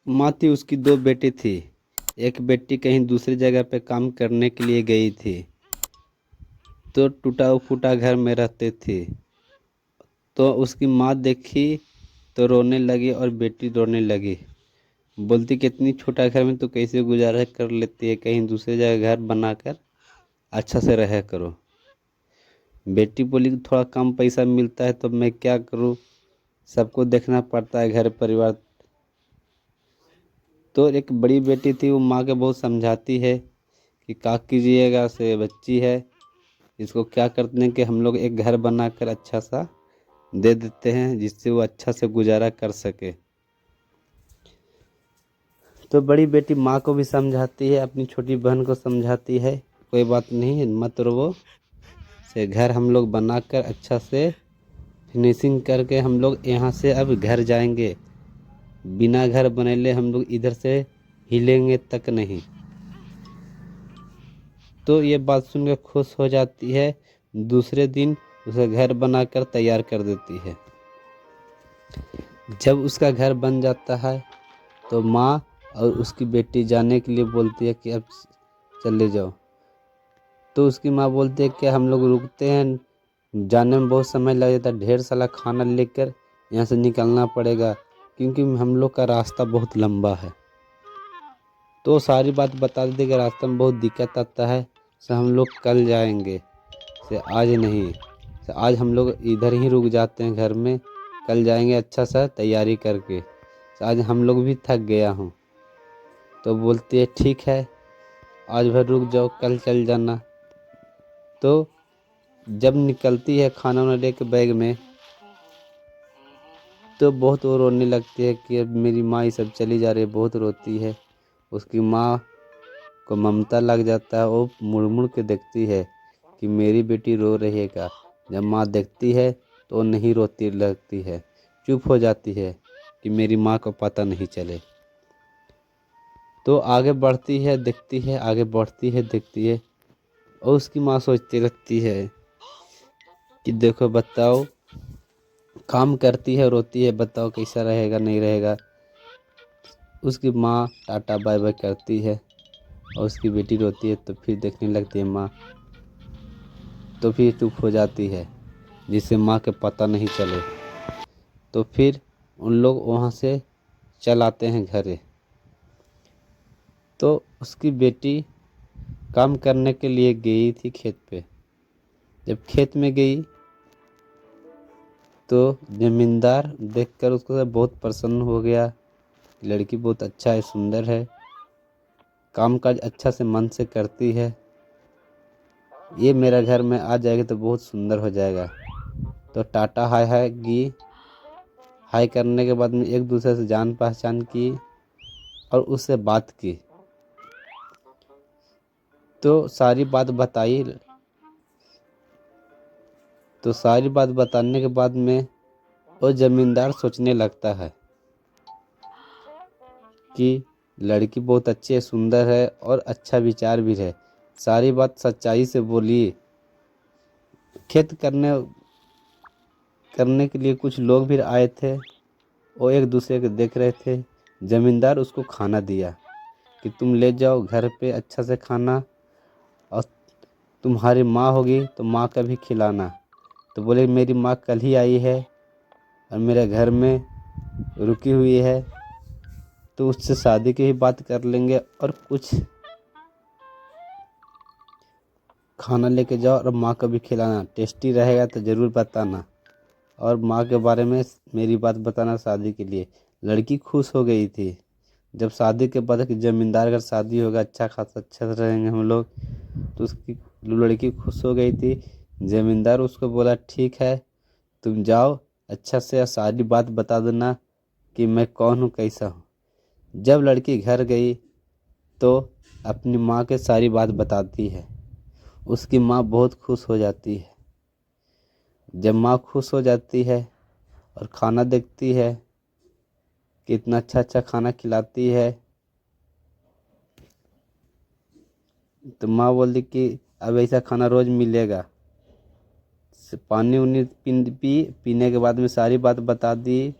माँ थी, उसकी दो बेटी थी। एक बेटी कहीं दूसरी जगह पे काम करने के लिए गई थी, तो टूटा फूटा घर में रहते थे। तो उसकी माँ देखी तो रोने लगी और बेटी रोने लगी। बोलती कि इतनी छोटा घर में तो कैसे गुजारा कर लेती है, कहीं दूसरी जगह घर बनाकर अच्छा से रहा करो। बेटी बोली कि थोड़ा कम पैसा मिलता है तो मैं क्या करूँ, सबको देखना पड़ता है घर परिवार। तो एक बड़ी बेटी थी, वो माँ के बहुत समझाती है कि क्या कीजिएगा, से बच्ची है, इसको क्या करते हैं कि हम लोग एक घर बनाकर अच्छा सा दे देते हैं जिससे वो अच्छा से गुजारा कर सके। तो बड़ी बेटी माँ को भी समझाती है, अपनी छोटी बहन को समझाती है, कोई बात नहीं मत रोवो, से घर हम लोग बनाकर अच्छा से फिनिशिंग करके हम लोग यहाँ से अब घर जाएंगे। बिना घर बनेले हम लोग इधर से हिलेंगे तक नहीं। तो ये बात सुनकर खुश हो जाती है। दूसरे दिन उसे घर बनाकर तैयार कर देती है। जब उसका घर बन जाता है तो माँ और उसकी बेटी जाने के लिए बोलती है कि अब चले जाओ। तो उसकी माँ बोलती है कि हम लोग रुकते हैं, जाने में बहुत समय लग जाता है, ढेर सारा खाना लेकर यहाँ से निकलना पड़ेगा क्योंकि हम लोग का रास्ता बहुत लंबा है। तो सारी बात बता देते कि रास्ते में बहुत दिक्कत आता है, से हम लोग कल जाएंगे, से आज नहीं, से आज हम लोग इधर ही रुक जाते हैं घर में, कल जाएंगे अच्छा सा तैयारी करके, से आज हम लोग भी थक गया हूँ। तो बोलती है ठीक है, आज भर रुक जाओ, कल चल जाना। तो जब निकलती है खाना वाना लेके बैग में, तो बहुत वो रोने लगती है कि अब मेरी माँ ये सब चली जा रही है, बहुत रोती है। उसकी माँ को ममता लग जाता है, वो मुड़ मुड़ के देखती है कि मेरी बेटी रो रही है क्या। जब माँ देखती है तो नहीं रोती लगती है, चुप हो जाती है कि मेरी माँ को पता नहीं चले। तो आगे बढ़ती है, देखती है, आगे बढ़ती है, देखती है, और उसकी माँ सोचती रहती है कि देखो बताओ, काम करती है रोती है, बताओ कैसा रहेगा नहीं रहेगा। उसकी माँ टाटा बाय बाय करती है और उसकी बेटी रोती है, तो फिर देखने लगती है माँ, तो फिर चुप हो जाती है जिससे माँ के पता नहीं चले। तो फिर उन लोग वहाँ से चल आते हैं घरे। तो उसकी बेटी काम करने के लिए गई थी खेत पे। जब खेत में गई तो जमींदार देखकर उसको बहुत प्रसन्न हो गया, लड़की बहुत अच्छा है, सुंदर है, काम काज अच्छा से मन से करती है, ये मेरा घर में आ जाएगी तो बहुत सुंदर हो जाएगा। तो टाटा हाय हाय की, हाय करने के बाद में एक दूसरे से जान पहचान की और उससे बात की। तो सारी बात बताई। तो सारी बात बताने के बाद में वो जमींदार सोचने लगता है कि लड़की बहुत अच्छी है, सुंदर है और अच्छा विचार भी है, सारी बात सच्चाई से बोली। खेत करने के लिए कुछ लोग भी आए थे, वो एक दूसरे को देख रहे थे। जमींदार उसको खाना दिया कि तुम ले जाओ घर पे अच्छा से खाना, और तुम्हारी माँ होगी तो माँ का भी खिलाना। तो बोले मेरी माँ कल ही आई है और मेरे घर में रुकी हुई है, तो उससे शादी की ही बात कर लेंगे और कुछ खाना लेके जाओ और माँ को भी खिलाना, टेस्टी रहेगा तो ज़रूर बताना, और माँ के बारे में मेरी बात बताना शादी के लिए। लड़की खुश हो गई थी। जब शादी के बाद कि ज़मींदार अगर शादी होगा अच्छा खासा अच्छा से रहेंगे हम लोग, तो उसकी लड़की खुश हो गई थी। ज़मींदार उसको बोला ठीक है, तुम जाओ अच्छा से सारी बात बता देना कि मैं कौन हूँ कैसा हूँ। जब लड़की घर गई तो अपनी माँ के सारी बात बताती है। उसकी माँ बहुत खुश हो जाती है। जब माँ खुश हो जाती है और खाना देखती है कि इतना अच्छा अच्छा खाना खिलाती है, तो माँ बोलती कि अब ऐसा खाना रोज़ मिलेगा। पानी उनी पीने के बाद में सारी बात बता दी